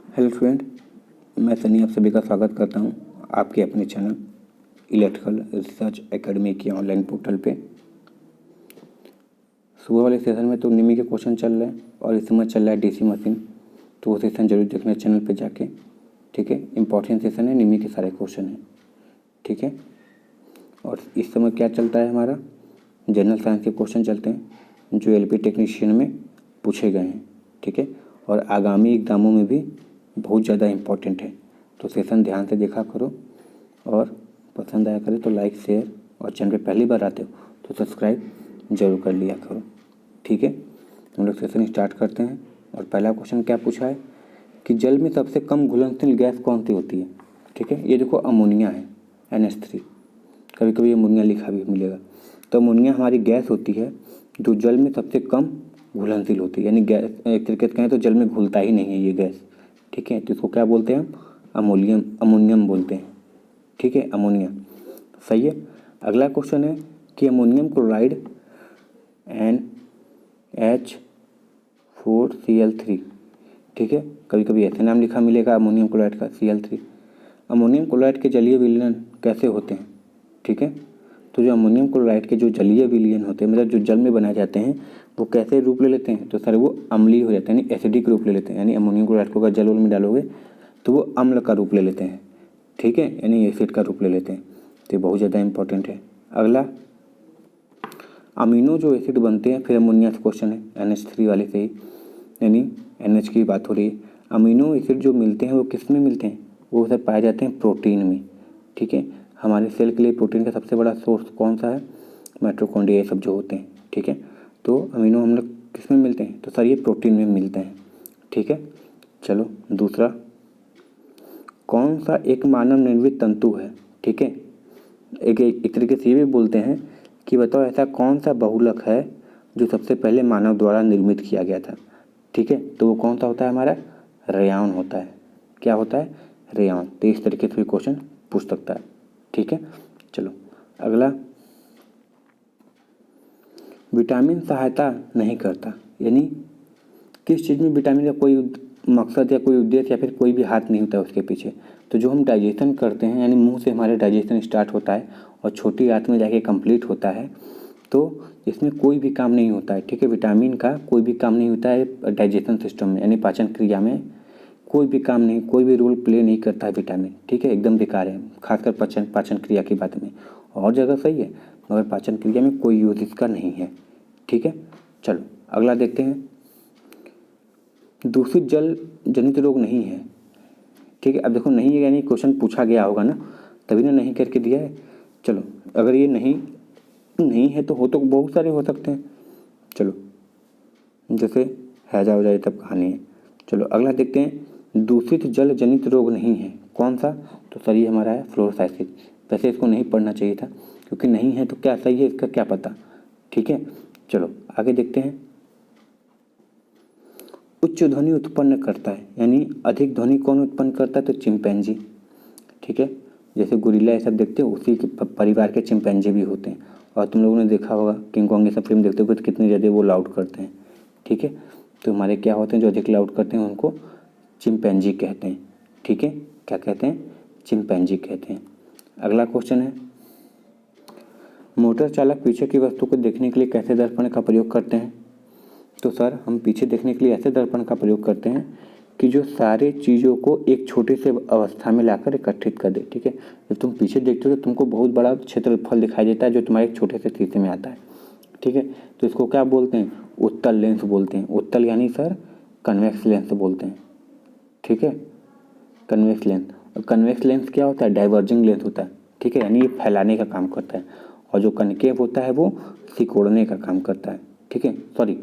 Hello student, मैं सनी आप सभी का स्वागत करता हूं आपके अपने चैनल इलेक्ट्रिकल रिसर्च एकेडमी के ऑनलाइन पोर्टल पे। सुबह वाले सेशन में तो निमी के क्वेश्चन चल रहे हैं और इस समय चल रहा है डीसी मशीन, तो वो सेशन जरूर देखना चैनल पे जाके। ठीक है, इंपॉर्टेंट सेशन है, निमी के सारे क्वेश्चन हैं। ठीक है, और इस समय क्या चलता है हमारा जनरल साइंस के क्वेश्चन चलते हैं जो एलपी टेक्नीशियन में पूछे गए हैं। ठीक है, और आगामी एग्जामों में भी बहुत ज़्यादा इम्पोर्टेंट है, तो सेशन ध्यान से देखा करो और पसंद आया करे तो लाइक शेयर, और चैनल पे पहली बार आते हो तो सब्सक्राइब जरूर कर लिया करो। ठीक है, हम लोग सेशन स्टार्ट करते हैं। और पहला क्वेश्चन क्या पूछा है कि जल में सबसे कम घुलनशील गैस कौन सी होती है। ठीक है, ये देखो अमोनिया है, NH3, कभी कभी अमोनिया लिखा भी मिलेगा। तो अमोनिया हमारी गैस होती है जो जल में सबसे कम घुलनशील होती है, यानी गैस एक तरीके से कहें तो जल में घुलता ही नहीं है ये गैस। ठीक है, तो इसको क्या बोलते हैं हम अमोनियम बोलते हैं। ठीक है, अमोनिया सही है। अगला क्वेश्चन है कि अमोनियम क्लोराइड NH4Cl3। ठीक है, कभी कभी ऐसे नाम लिखा मिलेगा अमोनियम क्लोराइड का Cl3। अमोनियम क्लोराइड के जलीय विलयन कैसे होते हैं। ठीक है, तो जो अमोनियम क्लोराइड के जो जलीय विलयन होते हैं, मतलब जो जल में बनाए जाते हैं, वो कैसे रूप ले लेते हैं, तो सर वो अम्लीय हो जाते हैं, यानी एसिडिक रूप ले लेते हैं। यानी अमोनियम क्लोराइड को अगर जल में डालोगे तो वो अम्ल का रूप ले लेते हैं। ठीक है, यानी एसिड का रूप ले लेते हैं। तो ये बहुत ज़्यादा इंपॉर्टेंट है। अगला अमीनो जो एसिड बनते हैं, फिर अमोनिया से क्वेश्चन है NH3 वाले से ही, यानी NH की बात हो रही है। अमीनो एसिड जो मिलते हैं वो किस में मिलते हैं, वो सर पाए जाते हैं प्रोटीन में। ठीक है, हमारे सेल के लिए प्रोटीन का सबसे बड़ा सोर्स कौन सा है, माइटोकॉन्ड्रिया, ये सब जो होते हैं। ठीक है, तो अमीनो हम लोग किस में मिलते हैं, तो सर ये प्रोटीन में मिलते हैं। ठीक है, चलो दूसरा, कौन सा एक मानव निर्मित तंतु है। ठीक है, एक तरीके से ये भी बोलते हैं कि बताओ ऐसा कौन सा बहुलक है जो सबसे पहले मानव द्वारा निर्मित किया गया था। ठीक है, तो वो कौन सा होता है हमारा, रेयॉन होता है। क्या होता है, रेयॉन। तो इस तरीके से भी क्वेश्चन पूछ सकता है। ठीक है, चलो अगला, विटामिन सहायता नहीं करता, यानी किस चीज़ में विटामिन का कोई मकसद या कोई उद्देश्य या फिर कोई भी हाथ नहीं होता है उसके पीछे। तो जो हम डाइजेशन करते हैं, यानी मुंह से हमारे डाइजेशन स्टार्ट होता है और छोटी आंत में जाके कंप्लीट होता है, तो इसमें कोई भी काम नहीं होता है। ठीक है, विटामिन का कोई भी काम नहीं होता है डाइजेशन सिस्टम में, यानी पाचन क्रिया में कोई भी काम नहीं, कोई भी रोल प्ले नहीं करता है विटामिन। ठीक है, एकदम बेकार है, खासकर पाचन क्रिया की बात में। और जगह सही है, मगर पाचन क्रिया में कोई यूज इसका नहीं है। ठीक है, चलो अगला देखते हैं, दूषित जल जनित रोग नहीं है। ठीक है, अब देखो नहीं है यानी क्वेश्चन पूछा गया होगा ना, तभी ना नहीं करके दिया है। चलो अगर ये नहीं है तो बहुत सारे हो सकते हैं। चलो जैसे हैजा हो जाए तब कहानी है। चलो अगला देखते हैं, दूषित जल जनित रोग नहीं है कौन सा, तो सर ये हमारा है फ्लोरोसाइसिस। वैसे इसको नहीं पढ़ना चाहिए था क्योंकि नहीं है तो क्या सही है इसका क्या पता। ठीक है, चलो आगे देखते हैं, उच्च ध्वनि उत्पन्न करता है, यानी अधिक ध्वनि कौन उत्पन्न करता है, तो चिंपैंजी। ठीक है, जैसे गुरिल्ला ये सब देखते हो उसी के परिवार के चिंपैंजी भी होते हैं। और तुम लोगों ने देखा होगा किंग कॉन्ग ये सब फिल्म देखते हो तो कितनी ज़्यादा वो लाउड करते हैं। ठीक है, तो हमारे क्या होते हैं जो अधिक लाउड करते हैं उनको चिंपैंजी कहते हैं। ठीक है, क्या कहते हैं, चिंपैंजी कहते हैं। अगला क्वेश्चन है, मोटर चालक पीछे की वस्तु को देखने के लिए कैसे दर्पण का प्रयोग करते हैं, तो सर हम पीछे देखने के लिए ऐसे दर्पण का प्रयोग करते हैं कि जो सारे चीज़ों को एक छोटे से अवस्था में लाकर एकत्रित कर दे। ठीक है, जब तुम पीछे देखते हो तो तुमको बहुत बड़ा क्षेत्रफल दिखाई देता है जो तुम्हारे एक छोटे से शीशे में आता है। ठीक है, तो इसको क्या बोलते हैं, उत्तल लेंस बोलते हैं। उत्तल यानी सर कन्वेक्स लेंस बोलते हैं। ठीक है, कन्वेक्स लेंस। और कन्वेक्स लेंस क्या होता है, डाइवर्जिंग लेंस होता है। ठीक है, यानी ये फैलाने का काम करता है, और जो कनकेव होता है वो सिकोड़ने का काम करता है। ठीक है, सॉरी,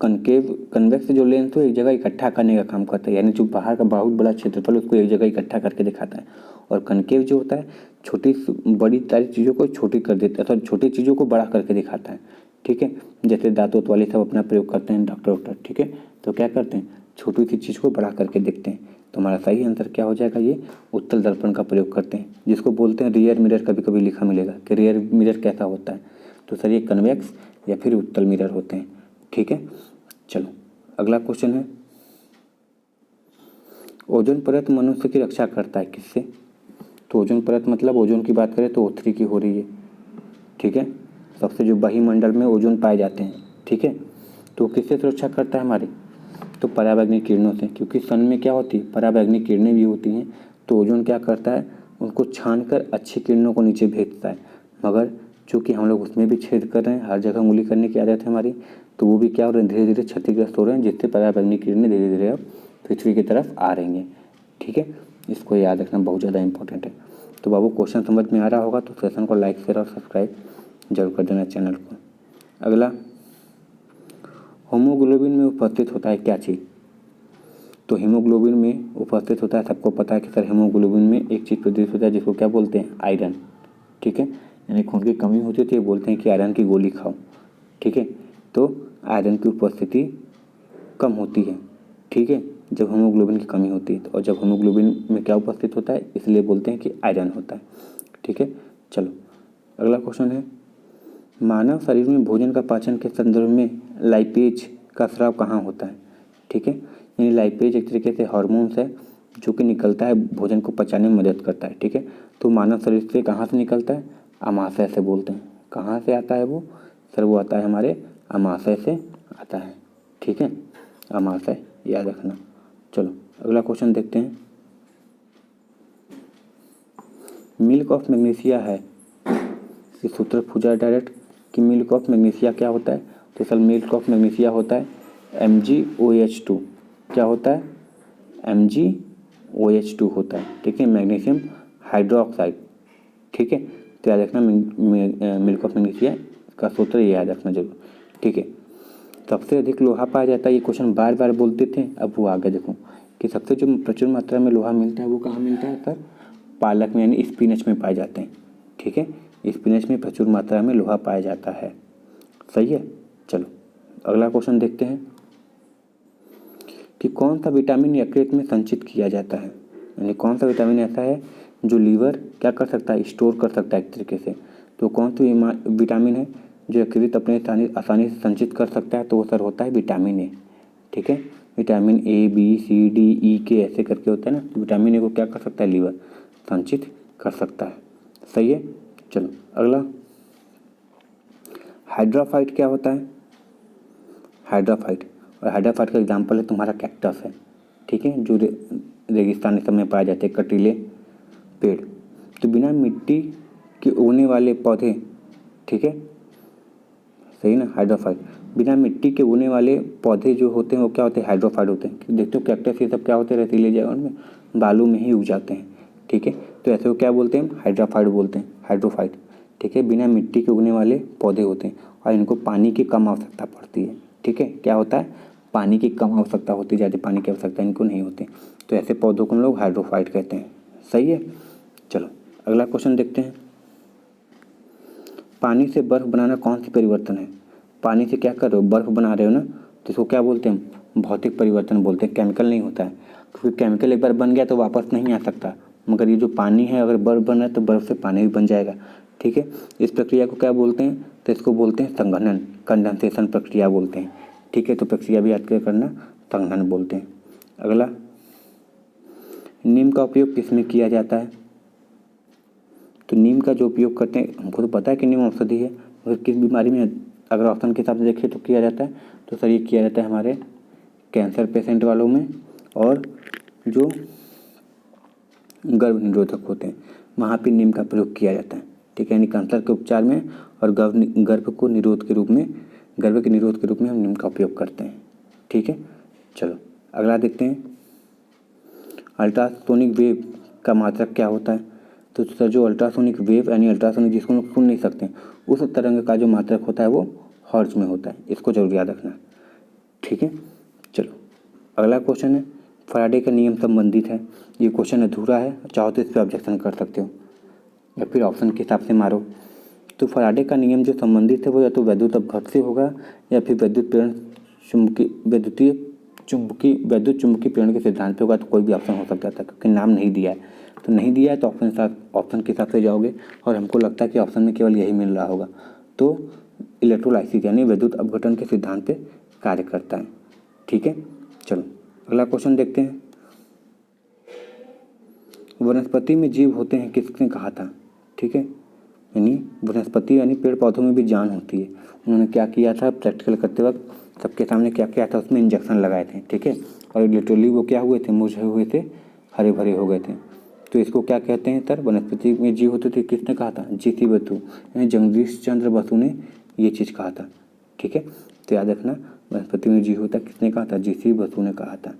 कन्वेक्स जो लेंस है एक जगह इकट्ठा करने का काम करता है, यानी जो बाहर का बहुत बड़ा क्षेत्रफल उसको एक जगह इकट्ठा करके दिखाता है। और कनकेव जो होता है छोटी बड़ी सारी चीज़ों को छोटी कर देता है, अथवा छोटी चीज़ों को बड़ा करके दिखाता है। ठीक है, जैसे दांतों वाले सब अपना प्रयोग करते हैं डॉक्टर। ठीक है, तो क्या करते हैं, छोटी सी चीज़ को बड़ा करके देखते हैं। तो हमारा सही आंसर क्या हो जाएगा, ये उत्तल दर्पण का प्रयोग करते हैं, जिसको बोलते हैं रियर मिरर। कभी कभी लिखा मिलेगा कि रियर मिरर कैसा होता है, तो सर ये कन्वेक्स या फिर उत्तल मिरर होते हैं। ठीक है, चलो अगला क्वेश्चन है, ओजोन परत मनुष्य की रक्षा करता है किससे? तो ओजोन परत मतलब ओजोन की बात करें तो O3 की हो रही है, ठीक है। सबसे जो वायुमंडल में ओजोन पाए जाते हैं, ठीक है। तो किससे सुरक्षा करता है हमारी? तो पराबैंगनी किरणों से, क्योंकि सन में क्या होती है, पराबैंगनी किरणें भी होती हैं। तो ओजोन क्या करता है, उनको छान कर अच्छी किरणों को नीचे भेजता है। मगर चूँकि हम लोग उसमें भी छेद कर रहे हैं, हर जगह उंगली करने की आदत है हमारी, तो वो भी क्या हो रहे हैं, धीरे धीरे क्षतिग्रस्त हो रहे हैं, जिससे पराबैंगनी किरणें धीरे धीरे अब पृथ्वी की तरफ आ रही हैं, ठीक है। इसको याद रखना बहुत ज़्यादा इंपॉर्टेंट है। तो बाबू क्वेश्चन समझ में आ रहा होगा तो सेशन को लाइक शेयर और सब्सक्राइब जरूर कर देना चैनल को। अगला, होमोग्लोबिन में उपस्थित होता है क्या चीज़? तो हीमोग्लोबिन में उपस्थित होता है, सबको पता है कि सर हीमोग्लोबिन में एक चीज़ प्रदर्शित होता है जिसको क्या बोलते हैं, आयरन, ठीक है। यानी खून की कमी होती है तो ये बोलते हैं कि आयरन की गोली खाओ, ठीक है। तो आयरन की उपस्थिति कम होती है, ठीक है, जब हीमोग्लोबिन की कमी होती है। और जब हीमोग्लोबिन में क्या उपस्थित होता है, इसलिए बोलते हैं कि आयरन होता है, ठीक है। चलो अगला क्वेश्चन है, मानव शरीर में भोजन का पाचन के संदर्भ में लाइपेज का स्राव कहाँ होता है, ठीक है। यानी लाइपेज एक तरीके से हार्मोन्स है जो कि निकलता है, भोजन को पचाने में मदद करता है, ठीक है। तो मानव शरीर से कहाँ से निकलता है, अमाशय से बोलते हैं। कहाँ से आता है वो? सर वो आता है हमारे अमाशय से आता है, ठीक है, अमाशय, याद रखना। चलो अगला क्वेश्चन देखते हैं, मिल्क ऑफ मैग्नीशिया है, इस सूत्र पूछा डायरेक्ट कि मिल्क ऑफ मैग्नीशिया क्या होता है। तो सर मिल्क ऑफ मैग्नीशिया होता है MgOH2, क्या होता है, MgOH2 होता है, ठीक है, मैग्नीशियम हाइड्रोक्साइड, ठीक है। तो याद रखना मिल्क ऑफ मैग्नीशिया का सूत्र ये याद रखना जरूर, ठीक है। सबसे अधिक लोहा पाया जाता है, ये क्वेश्चन बार बार बोलते थे, अब वो आगे देखो कि सबसे जो प्रचुर मात्रा में लोहा मिलता है वो कहाँ मिलता है सर, पालक में यानी स्पिनच में पाए जाते हैं, ठीक है। स्पिनच में प्रचुर मात्रा में लोहा पाया जाता है, सही है। चलो अगला क्वेश्चन देखते हैं कि कौन सा विटामिन यकृत में संचित किया जाता है, यानी कौन सा विटामिन ऐसा है जो लीवर क्या कर सकता है, स्टोर कर सकता है एक तरीके से। तो कौन सी विटामिन है जो यकृत अपने आसानी से संचित कर सकता है, तो वो सर होता है विटामिन ए, ठीक है। Vitamin A B C D E K ऐसे करके होता है ना, विटामिन ए को क्या कर सकता है, लीवर संचित कर सकता है, सही है। चलो अगला, हाइड्रोफाइट क्या होता है, हाइड्रोफाइट, और हाइड्रोफाइट का एग्जाम्पल है तुम्हारा कैक्टस है, ठीक है, जो रेगिस्तानी सब में पाए जाते हैं कटीले पेड़। तो बिना मिट्टी के उगने वाले पौधे, ठीक है, सही ना, हाइड्रोफाइट, बिना मिट्टी के उगने वाले पौधे जो होते हैं वो क्या होते हैं, हाइड्रोफाइट होते हैं। देखते हो कैक्टस ये सब क्या होते हैं, रेतीले जगह में बालू में ही उग जाते हैं, ठीक है। तो ऐसे को क्या बोलते हैं, हाइड्रोफाइट बोलते हैं, हाइड्रोफाइट, ठीक है। बिना मिट्टी के उगने वाले पौधे होते हैं और इनको पानी की कम आवश्यकता पड़ती है, ठीक है। क्या होता है, पानी की कम आवश्यकता होती है, ज़्यादा पानी की आवश्यकता इनको नहीं होती। तो ऐसे पौधों को हम लोग हाइड्रोफाइट कहते हैं, सही है। चलो अगला क्वेश्चन देखते हैं, पानी से बर्फ़ बनाना कौन सी परिवर्तन है? पानी से क्या कर रहे हो, बर्फ़ बना रहे हो ना, तो इसको क्या बोलते हैं, भौतिक परिवर्तन बोलते हैं, केमिकल नहीं होता है, क्योंकि केमिकल एक बार बन गया तो वापस नहीं आ सकता। मगर ये जो पानी है, अगर बर्फ़ बन रहा है तो बर्फ़ से पानी भी बन जाएगा, ठीक है। इस प्रक्रिया को क्या बोलते हैं, तो इसको बोलते हैं संघनन, कंडेंसेशन प्रक्रिया बोलते हैं, ठीक है। तो प्रक्रिया भी याद करना, संघनन बोलते हैं। अगला, नीम का उपयोग किस में किया जाता है? तो नीम का जो उपयोग करते हैं, हमको तो पता है कि नीम औषधि है, मगर किस बीमारी में अगर ऑप्शन के हिसाब से देखें तो किया जाता है, तो सर ये किया जाता है हमारे कैंसर पेशेंट वालों में, और जो गर्भ निरोधक होते हैं वहाँ पे नीम का प्रयोग किया जाता है, ठीक है। यानी कैंसर के उपचार में और गर्भ को निरोध के रूप में, गर्भ के निरोध के रूप में हम नीम का उपयोग करते हैं, ठीक है। चलो अगला देखते हैं, अल्ट्रासोनिक वेव का मात्रक क्या होता है? तो सर जो अल्ट्रासोनिक वेव यानी अल्ट्रासोनिक जिसको हम सुन नहीं सकते, उस तरंग का जो मात्रक होता है वो हर्ट्ज में होता है, इसको जरूर याद रखना, ठीक है। चलो अगला क्वेश्चन है, फैराडे का नियम संबंधित है, ये क्वेश्चन अधूरा है, चाहो तो इस पर ऑब्जेक्शन कर सकते हो या फिर ऑप्शन के हिसाब से मारो। तो फैराडे का नियम जो संबंधित है वो या तो वैद्युत अपघट से होगा या फिर विद्युत चुंबकीय प्रेरण के सिद्धांत पे होगा, तो कोई भी ऑप्शन हो सकता था, क्योंकि नाम नहीं दिया है। तो नहीं दिया है तो ऑप्शन के हिसाब से जाओगे, और हमको लगता है कि ऑप्शन में केवल यही मिल रहा होगा। तो इलेक्ट्रोलाइसिस यानी विद्युत अपघटन के सिद्धांत पे कार्य करता है, ठीक है। चलो अगला क्वेश्चन देखते हैं, वनस्पति में जीव होते हैं किसने कहा था, ठीक है। यानी वनस्पति यानी पेड़ पौधों में भी जान होती है। उन्होंने क्या किया था, प्रैक्टिकल करते वक्त सबके सामने क्या किया था, उसमें इंजेक्शन लगाए थे, ठीक है। और लिटरली वो क्या हुए थे, मुरझे हुए थे, हरे भरे हो गए थे। तो इसको क्या कहते हैं सर, वनस्पति में जीव होते थे किसने कहा था, जीसी बसु यानी जगदीश चंद्र बसु ने ये चीज़ कहा था, ठीक है। तो याद रखना, वनस्पति में जीव होता किसने कहा था, जीसी बसु ने कहा था,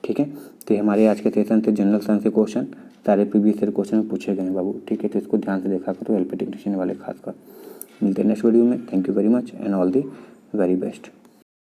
ठीक है। तो ये हमारे आज के सेशन थे जनरल साइंस के क्वेश्चन, सारे प्रीवियस ईयर क्वेश्चन में पूछे गए हैं बाबू, ठीक है। तो इसको ध्यान से देखा करो, एलपी टेक्नीशियन वाले खासकर। मिलते हैं नेक्स्ट वीडियो में। Thank you very much and all the very best.